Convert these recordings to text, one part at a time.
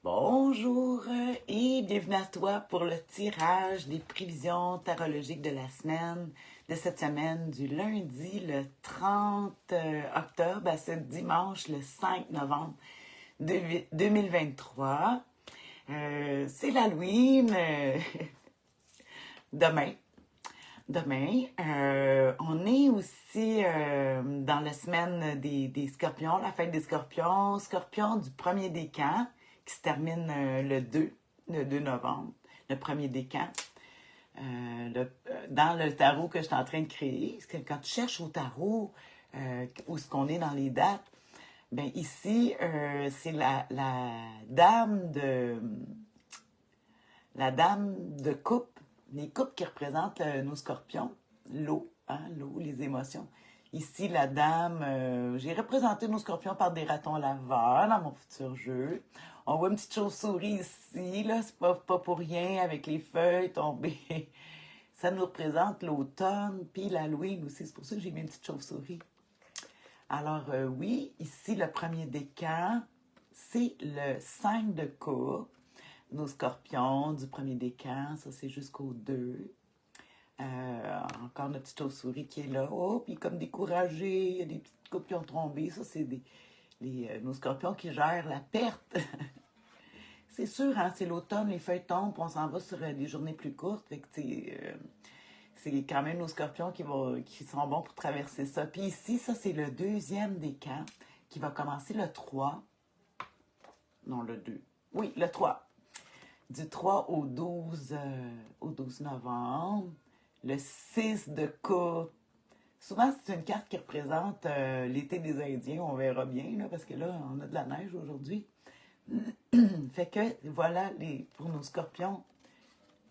Bonjour et bienvenue à toi pour le tirage des prévisions tarologiques de la semaine, de cette semaine, du lundi le 30 octobre à ce dimanche le 5 novembre 2023. C'est l'Halloween demain. On est aussi dans la semaine des scorpions, la fête des scorpions, scorpion du premier décan qui se termine le 2 novembre, le premier décan. Dans le tarot que je suis en train de créer, parce que quand tu cherches au tarot où est-ce qu'on est dans les dates, ben ici, c'est la dame de coupe, les coupes qui représentent nos scorpions, l'eau, l'eau, les émotions. Ici, la dame, j'ai représenté nos scorpions par des ratons laveurs dans mon futur jeu. On voit une petite chauve-souris ici, là, c'est pas pour rien, avec les feuilles tombées. Ça nous représente l'automne, puis l'Halloween aussi. C'est pour ça que j'ai mis une petite chauve-souris. Alors, oui, ici, le premier décan, c'est le 5 de coupe. Nos scorpions du premier décan, ça c'est jusqu'au 2. Encore notre petite chauve-souris qui est là. Oh, puis comme découragé, il y a des petites coupes qui ont tombé. Ça, c'est nos scorpions qui gèrent la perte. C'est sûr, hein, c'est l'automne, les feuilles tombent, on s'en va sur des journées plus courtes. Fait que, c'est quand même nos scorpions qui sont bons pour traverser ça. Puis ici, ça, c'est le deuxième décan qui va commencer le 3. Non, le 2. Oui, le 3. Du 3 au 12 novembre. Le 6 de coupe. Souvent, c'est une carte qui représente l'été des Indiens. On verra bien, là, parce que là, on a de la neige aujourd'hui. Fait que, voilà, pour nos scorpions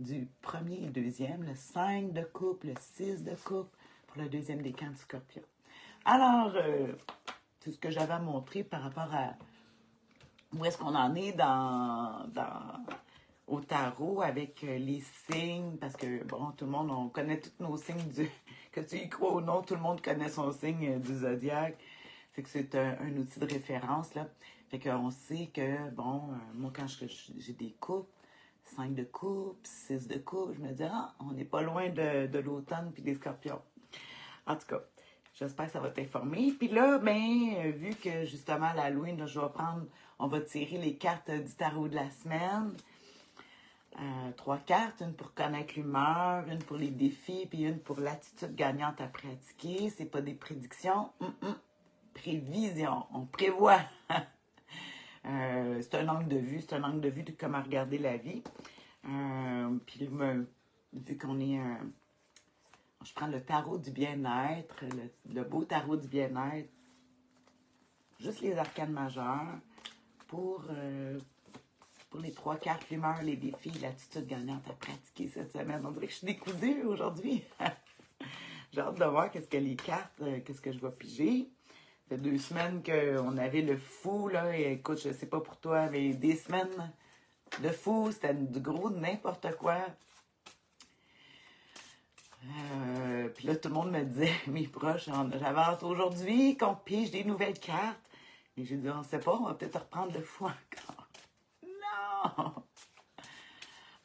du premier et deuxième, le 5 de coupe, le 6 de coupe, pour le deuxième décan du scorpion. Alors, tout ce que j'avais à montrer par rapport à où est-ce qu'on en est au tarot avec les signes, parce que, bon, tout le monde, on connaît tous nos signes, que tu y crois ou non, tout le monde connaît son signe du zodiaque. Fait que c'est un outil de référence, là. Fait qu'on sait que, bon, moi, quand j'ai des coupes, 5 de coupe, 6 de coupe, je me dis, on n'est pas loin de l'automne puis des scorpions. En tout cas, j'espère que ça va t'informer. Puis là, ben, vu que justement l'Halloween, là, on va tirer les cartes du tarot de la semaine. 3 cartes, une pour connaître l'humeur, une pour les défis, puis une pour l'attitude gagnante à pratiquer. C'est pas des prédictions, prévisions, on prévoit. C'est un angle de vue, de comment regarder la vie. Puis vu qu'on est je prends le tarot du bien-être, le beau tarot du bien-être, juste les arcanes majeures pour les 3 cartes, l'humeur, les défis, l'attitude gagnante à pratiquer cette semaine. On dirait que je suis décousue aujourd'hui. J'ai hâte de voir qu'est-ce que les cartes, qu'est-ce que je vais piger. Ça fait 2 semaines qu'on avait le fou, là, et écoute, je sais pas pour toi, mais des semaines de fou, c'était du gros n'importe quoi. Puis là, tout le monde me disait, mes proches, j'avais hâte aujourd'hui qu'on pige des nouvelles cartes. Et j'ai dit, on sait pas, on va peut-être reprendre le fou encore. Non!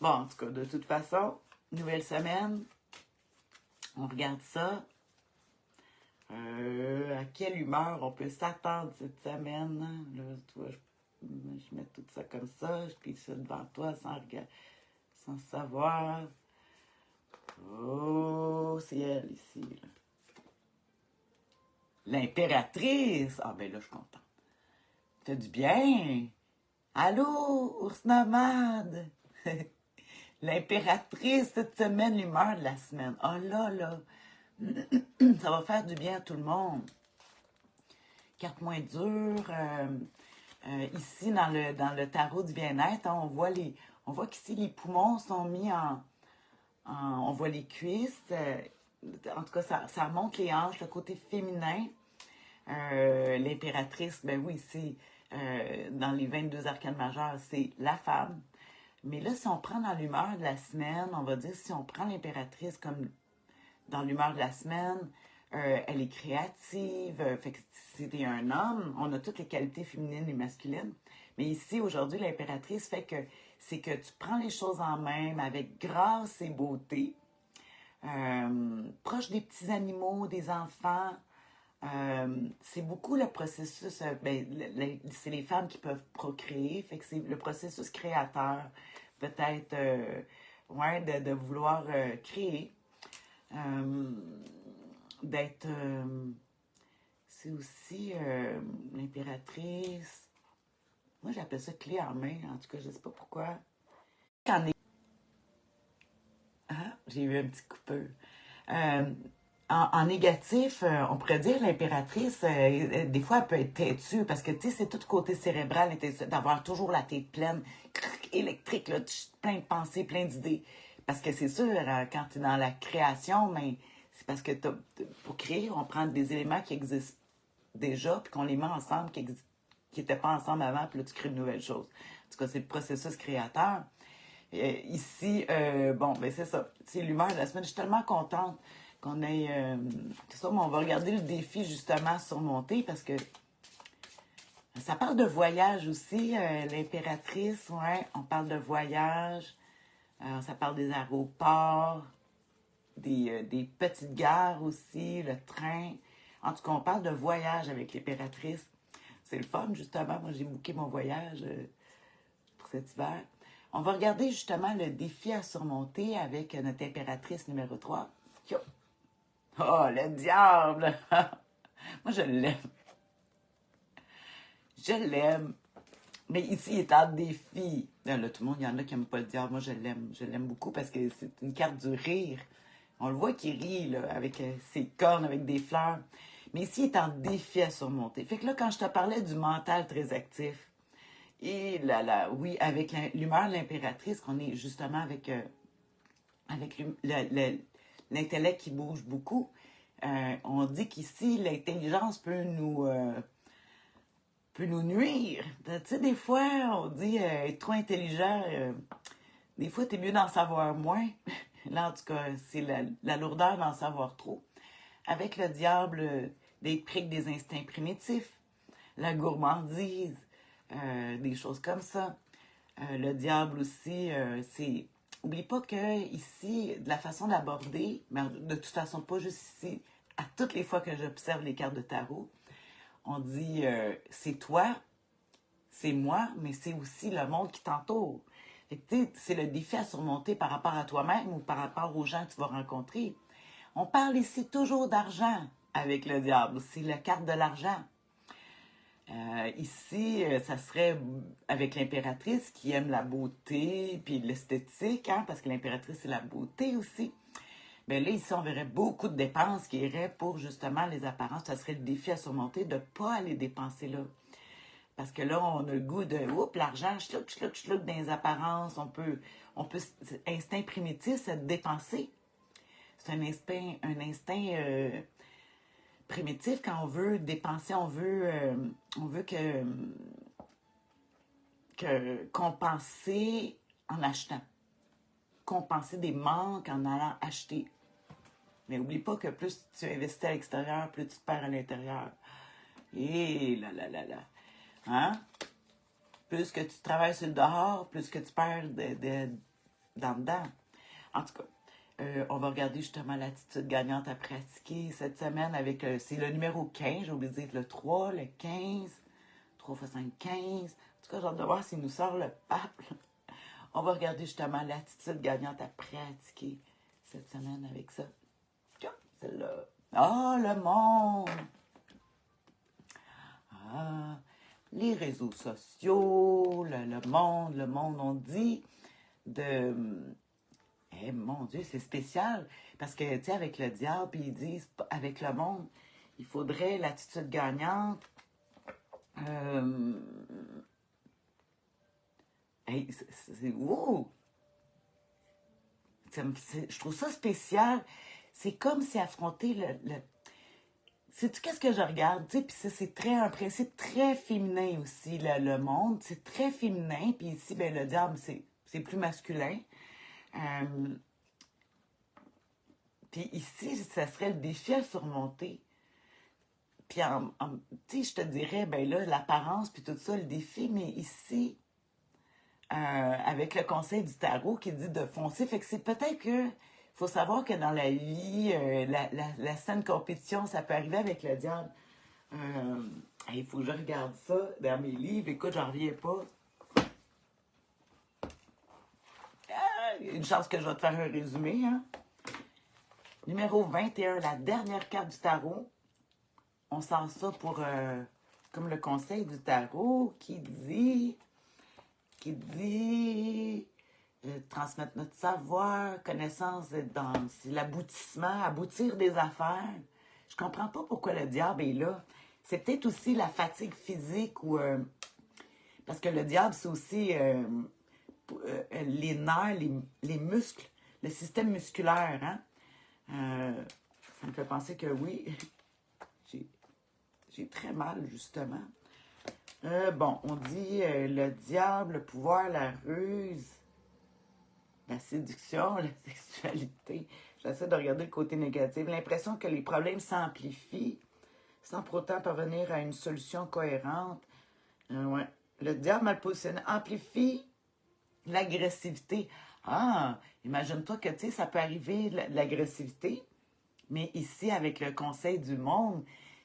Bon, en tout cas, de toute façon, nouvelle semaine. On regarde ça. À quelle humeur on peut s'attendre cette semaine? Là, tu vois, je mets tout ça comme ça, je pige ça devant toi sans savoir. Oh, c'est elle ici. Là. L'impératrice! Ah ben là, je suis contente. T'as du bien? Allô, ours nomade! L'impératrice, cette semaine, l'humeur de la semaine. Oh là! Ça va faire du bien à tout le monde. Carte moins dure. Ici, dans le tarot du bien-être, on voit qu'ici, les poumons sont mis on voit les cuisses. En tout cas, ça remonte les hanches, le côté féminin. L'impératrice, ben oui, c'est dans les 22 arcanes majeures, c'est la femme. Mais là, si on prend dans l'humeur de la semaine, on va dire, si on prend l'impératrice comme dans l'humeur de la semaine, Elle est créative. Fait que si t'es un homme, on a toutes les qualités féminines et masculines. Mais ici, aujourd'hui, l'impératrice fait que c'est que tu prends les choses en main mais avec grâce et beauté. Proche des petits animaux, des enfants. C'est beaucoup le processus, c'est les femmes qui peuvent procréer, fait que c'est le processus créateur, peut-être, ouais, de vouloir créer, euh, d'être, c'est aussi l'impératrice. Moi, j'appelle ça clé en main, en tout cas, je sais pas pourquoi. J'en ai, ah, j'ai eu un petit coupeur. Euh, en négatif, on pourrait dire l'impératrice, des fois, elle peut être têtue parce que, tu sais, c'est tout côté cérébral, d'avoir toujours la tête pleine, électrique, là, plein de pensées, plein d'idées. Parce que c'est sûr, quand tu es dans la création, mais c'est parce que pour créer, on prend des éléments qui existent déjà, puis qu'on les met ensemble, qui n'étaient pas ensemble avant, puis là, tu crées de nouvelles choses. En tout cas, c'est le processus créateur. Ici, bon, ben c'est ça. C'est l'humeur de la semaine. Je suis tellement contente qu'on ait... c'est ça, mais on va regarder le défi, justement, à surmonter, parce que ça parle de voyage aussi, l'impératrice, ouais. On parle de voyage, ça parle des aéroports, des petites gares aussi, le train. En tout cas, on parle de voyage avec l'impératrice. C'est le fun, justement. Moi, j'ai booké mon voyage pour cet hiver. On va regarder justement le défi à surmonter avec notre impératrice numéro 3. Yo! Oh, le diable! Moi, je l'aime. Je l'aime. Mais ici, il est en défi. Là, tout le monde, il y en a qui n'aiment pas le diable. Moi, je l'aime. Je l'aime beaucoup parce que c'est une carte du rire. On le voit qu'il rit, là, avec ses cornes, avec des fleurs. Mais ici, il est en défi à surmonter. Fait que là, quand je te parlais du mental très actif, et là, oui, avec l'humeur de l'impératrice, qu'on est justement avec l'intellect qui bouge beaucoup, on dit qu'ici, l'intelligence peut nous nuire. Tu sais, des fois, on dit être trop intelligent, des fois, t'es mieux d'en savoir moins. Là, en tout cas, c'est la lourdeur d'en savoir trop. Avec le diable, d'être pris avec des instincts primitifs, la gourmandise, des choses comme ça. Le diable aussi, c'est... Oublie pas que ici, de la façon d'aborder, mais de toute façon, pas juste ici, à toutes les fois que j'observe les cartes de tarot, on dit c'est toi, c'est moi, mais c'est aussi le monde qui t'entoure. C'est le défi à surmonter par rapport à toi-même ou par rapport aux gens que tu vas rencontrer. On parle ici toujours d'argent avec le diable. C'est la carte de l'argent. Ici, ça serait avec l'impératrice qui aime la beauté puis l'esthétique, hein, parce que l'impératrice, c'est la beauté aussi. Mais là, ici, on verrait beaucoup de dépenses qui iraient pour justement les apparences. Ça serait le défi à surmonter de ne pas aller dépenser là. Parce que là, on a le goût de, oups, l'argent, chlouc, dans les apparences. Instinct primitif, c'est de dépenser. C'est un instinct primitif quand on veut dépenser, on veut que compenser en achetant. Compenser des manques en allant acheter. Mais n'oublie pas que plus tu investis à l'extérieur, plus tu te perds à l'intérieur. Et là. Hein? Plus que tu travailles sur le dehors, plus que tu perds dans le dedans. En tout cas, on va regarder justement l'attitude gagnante à pratiquer cette semaine avec, c'est le numéro 15, j'ai oublié de dire le 3, le 15, 3 x 5, 15. En tout cas, j'ai hâte de voir s'il nous sort le pape. On va regarder justement l'attitude gagnante à pratiquer cette semaine avec ça. Celle-là. Ah, le monde! Ah, les réseaux sociaux, le monde, on dit de... Eh, mon Dieu, c'est spécial. Parce que, tu sais, avec le diable, puis ils disent, avec le monde, il faudrait l'attitude gagnante. Hey, wow! Je trouve ça spécial. C'est comme si affronter sais-tu qu'est-ce que je regarde? Tu sais, puis c'est un principe très féminin aussi, le monde. C'est très féminin. Puis ici, ben, le diable, c'est plus masculin. Puis ici, ça serait le défi à surmonter. Puis, tu sais, je te dirais, ben là, l'apparence, puis tout ça, le défi, mais ici, avec le conseil du tarot qui dit de foncer, fait que c'est peut-être que faut savoir que dans la vie, la saine compétition, ça peut arriver avec le diable. Il faut que je regarde ça dans mes livres. Écoute, j'en reviens pas. Une chance que je vais te faire un résumé. Hein? Numéro 21, la dernière carte du tarot. On sent ça pour comme le conseil du tarot qui dit transmettre notre savoir, connaissance dans c'est l'aboutissement, aboutir des affaires. Je comprends pas pourquoi le diable est là. C'est peut-être aussi la fatigue physique ou parce que le diable, c'est aussi les nerfs, les muscles, le système musculaire. Hein? Ça me fait penser que oui, j'ai très mal, justement. Bon, on dit le diable, le pouvoir, la ruse, la séduction, la sexualité. J'essaie de regarder le côté négatif. L'impression que les problèmes s'amplifient sans pour autant parvenir à une solution cohérente. Ouais. Le diable mal positionné amplifie l'agressivité. Ah, imagine-toi que, tu sais, ça peut arriver, l'agressivité, mais ici, avec le conseil du monde,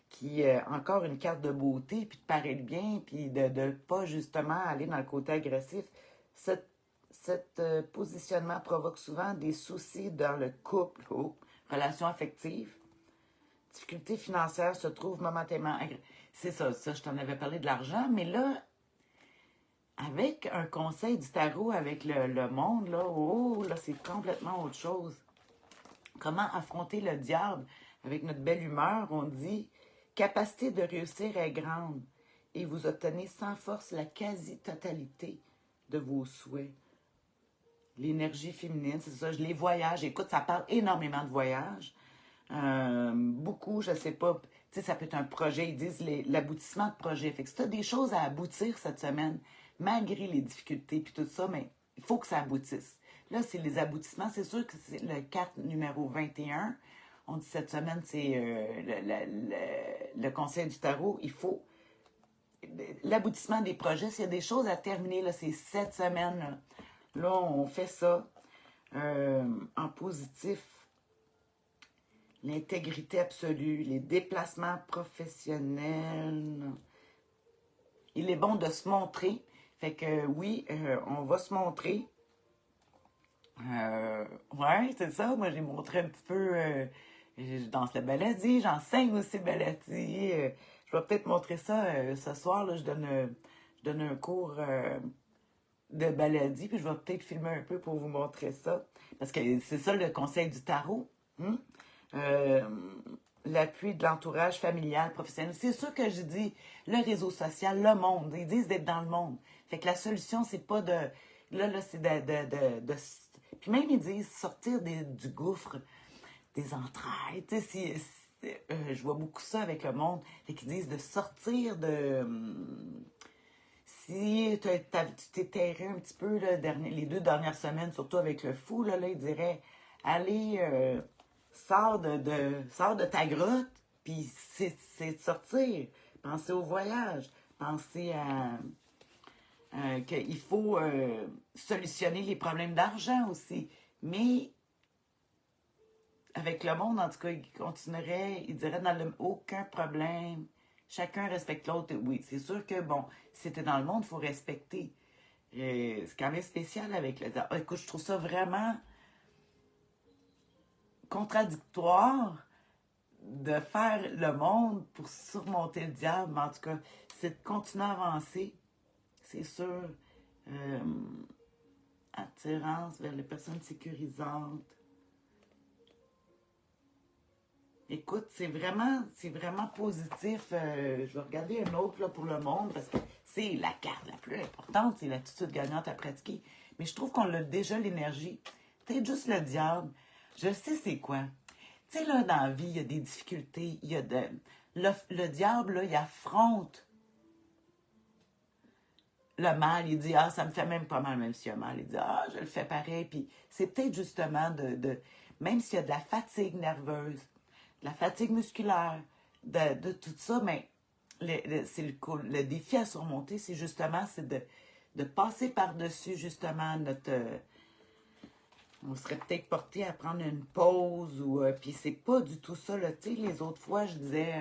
qui encore une carte de beauté, puis de paraître bien, puis de ne pas justement aller dans le côté agressif. Cet positionnement provoque souvent des soucis dans le couple, relations affectives. Difficultés financières se trouvent momentanément. C'est ça, je t'en avais parlé de l'argent, mais là, avec un conseil du tarot, avec le monde, là, là, c'est complètement autre chose. Comment affronter le diable avec notre belle humeur? On dit capacité de réussir est grande et vous obtenez sans force la quasi-totalité de vos souhaits. L'énergie féminine, c'est ça, les voyages. Écoute, ça parle énormément de voyages. Beaucoup, je sais pas, tu sais, ça peut être un projet, ils disent l'aboutissement de projet. Fait que si tu as des choses à aboutir cette semaine, malgré les difficultés puis tout ça, mais il faut que ça aboutisse. Là, c'est les aboutissements. C'est sûr que c'est le carte numéro 21. On dit cette semaine, c'est le conseil du tarot. Il faut l'aboutissement des projets. S'il y a des choses à terminer, là, c'est cette semaine. Là, on fait ça en positif. L'intégrité absolue, les déplacements professionnels. Il est bon de se montrer. Fait que oui, on va se montrer. Ouais, c'est ça. Moi, j'ai montré un petit peu. Je danse le baladi, j'enseigne aussi le baladi. Je vais peut-être montrer ça ce soir. Là, je donne un cours de baladi, puis je vais peut-être filmer un peu pour vous montrer ça. Parce que c'est ça le conseil du tarot. Hein? L'appui de l'entourage familial, professionnel. C'est sûr que je dis le réseau social, le monde. Ils disent d'être dans le monde. Fait que la solution, c'est pas de... Là, c'est de puis même, ils disent sortir du gouffre, des entrailles. Tu sais, je vois beaucoup ça avec le monde. Fait qu'ils disent de sortir de... si tu t'es terré un petit peu là, les 2 dernières semaines, surtout avec le fou, là ils diraient, allez... sors de ta grotte, puis c'est de sortir. Pensez au voyage. Pensez qu'il faut solutionner les problèmes d'argent aussi. Mais avec le monde, en tout cas, il continuerait, il dirait aucun problème. Chacun respecte l'autre. Oui, c'est sûr que, bon, si t'es dans le monde, il faut respecter. C'est quand même spécial avec le... écoute, je trouve ça vraiment contradictoire de faire le monde pour surmonter le diable. Mais en tout cas, c'est de continuer à avancer, c'est sûr. Attirance vers les personnes sécurisantes. Écoute, c'est vraiment positif. Je vais regarder un autre là, pour le monde parce que c'est la carte la plus importante, c'est l'attitude gagnante à pratiquer. Mais je trouve qu'on a déjà l'énergie. Peut-être juste le diable. Je sais c'est quoi. Tu sais, là, dans la vie, il y a des difficultés. Il y a le diable, là, il affronte le mal. Il dit, ah, ça me fait même pas mal, même s'il y a mal. Il dit, ah, je le fais pareil. Puis c'est peut-être justement même s'il y a de la fatigue nerveuse, de la fatigue musculaire, de tout ça, mais le défi à surmonter, c'est justement de passer par-dessus justement notre... on serait peut-être porté à prendre une pause ou puis c'est pas du tout ça là, tu sais, les autres fois je disais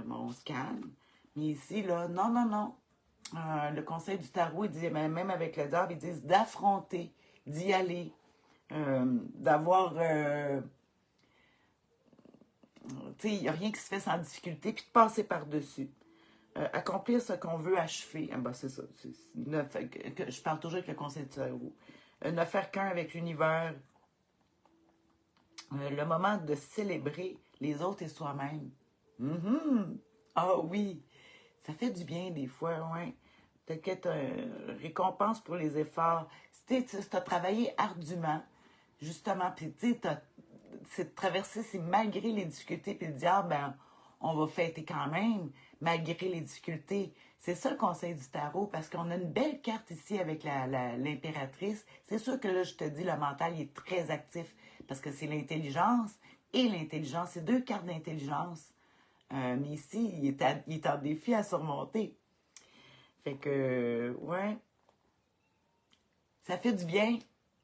bon, on se calme, mais ici là non non non. Le conseil du tarot il dit même avec le diable ils disent d'affronter, d'y aller, d'avoir tu sais, il n'y a rien qui se fait sans difficulté puis de passer par-dessus. Accomplir ce qu'on veut achever. Ah ben, c'est ça. Je parle toujours avec le conseil du tarot. Ne faire qu'un avec l'univers. Le moment de célébrer les autres et soi-même. Mm-hmm. Ah oui, ça fait du bien des fois, ouais. Peut-être récompense pour les efforts. Si tu as travaillé ardument, justement, puis tu sais, c'est de traverser, c'est malgré les difficultés, puis de dire, ben, on va fêter quand même, malgré les difficultés. C'est ça le conseil du tarot, parce qu'on a une belle carte ici avec l'impératrice. C'est sûr que là, je te dis, le mental, il est très actif, parce que c'est l'intelligence et l'intelligence. C'est deux cartes d'intelligence. Mais ici, il est en défi à surmonter. Fait que, ouais, ça fait du bien.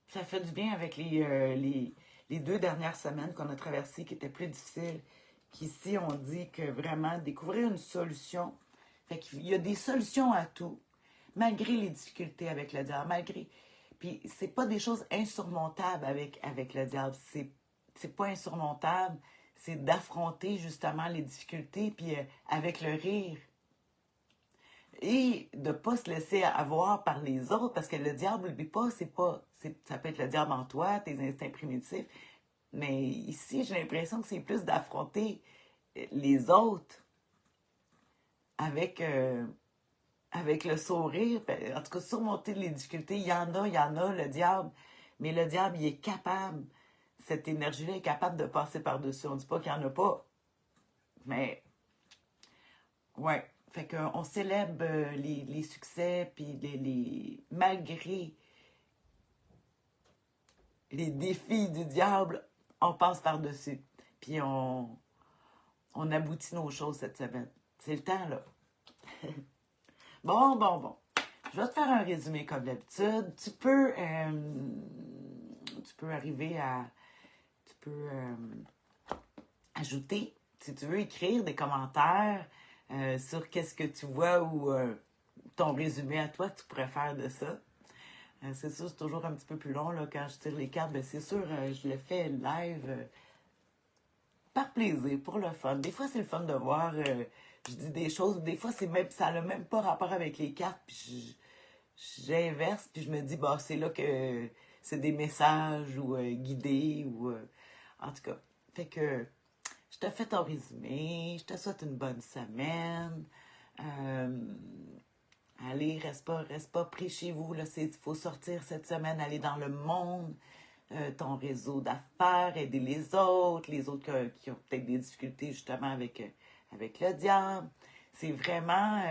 Ça fait du bien avec les 2 dernières semaines qu'on a traversées qui étaient plus difficiles. Qu'ici, on dit que vraiment, découvrir une solution. Fait qu'il y a des solutions à tout, malgré les difficultés avec le diable, malgré... Puis, c'est pas des choses insurmontables avec le diable. C'est pas insurmontable. C'est d'affronter, justement, les difficultés, puis avec le rire. Et de ne pas se laisser avoir par les autres, parce que le diable, n'oublie pas, ça peut être le diable en toi, tes instincts primitifs, mais ici, j'ai l'impression que c'est plus d'affronter les autres avec, avec le sourire, en tout cas, surmonter les difficultés. Il y en a, le diable, mais le diable, il est capable, cette énergie-là est capable de passer par-dessus. On ne dit pas qu'il n'y en a pas, mais ouais. Fait qu'on célèbre les succès, puis malgré les défis du diable, on passe par-dessus. Puis on aboutit nos choses cette semaine. C'est le temps, là. Bon. Je vais te faire un résumé comme d'habitude. Tu peux arriver à... Tu peux ajouter, si tu veux, écrire des commentaires sur qu'est-ce que tu vois ou ton résumé à toi que tu pourrais faire de ça. C'est sûr, c'est toujours un petit peu plus long là, quand je tire les cartes. Ben, c'est sûr, je le fais live par plaisir, pour le fun. Des fois, c'est le fun de voir, je dis des choses, des fois, ça n'a même pas rapport avec les cartes, puis j'inverse, puis je me dis, bah, c'est là que c'est des messages ou guidés, ou en tout cas. Fait que je te fais ton résumé, je te souhaite une bonne semaine. Allez, reste pas pris chez vous. Il faut sortir cette semaine, aller dans le monde, ton réseau d'affaires, aider les autres qui ont peut-être des difficultés justement avec le diable. C'est vraiment...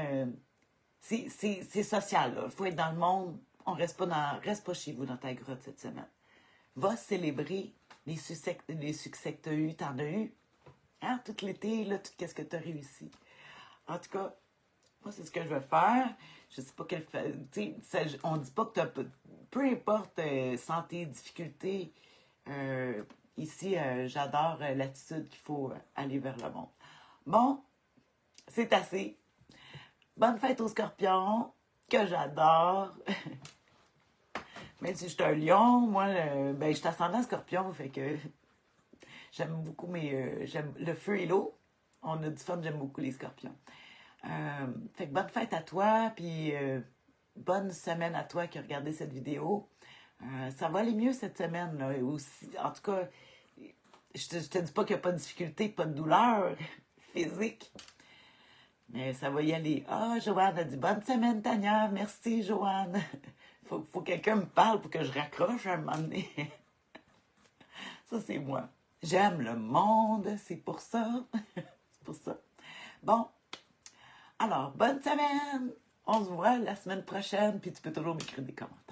c'est social, là. Il faut être dans le monde. On reste pas chez vous dans ta grotte cette semaine. Va célébrer les succès que tu as eu. T'en as eu. Hein? Tout l'été, là, tout ce que tu as réussi. En tout cas, moi, c'est ce que je vais faire. Je sais pas quelle... on dit pas que tu as... Peu importe santé, difficulté, ici, j'adore l'attitude qu'il faut aller vers le monde. Bon, c'est assez. Bonne fête aux scorpions, que j'adore. Même si je suis un lion, moi, je suis ascendant scorpion, fait que j'aime beaucoup j'aime le feu et l'eau. On a du fun, j'aime beaucoup les scorpions. Fait que bonne fête à toi, puis bonne semaine à toi qui a regardé cette vidéo. Ça va aller mieux cette semaine, là, aussi. En tout cas, je te dis pas qu'il n'y a pas de difficulté, pas de douleur physique. Mais ça va y aller. Ah, Joanne a dit bonne semaine, Tania. Merci, Joanne. Faut que quelqu'un me parle pour que je raccroche à un moment donné. Ça, c'est moi. J'aime le monde, c'est pour ça. C'est pour ça. Bon. Alors, bonne semaine. On se voit la semaine prochaine, puis tu peux toujours m'écrire des commentaires.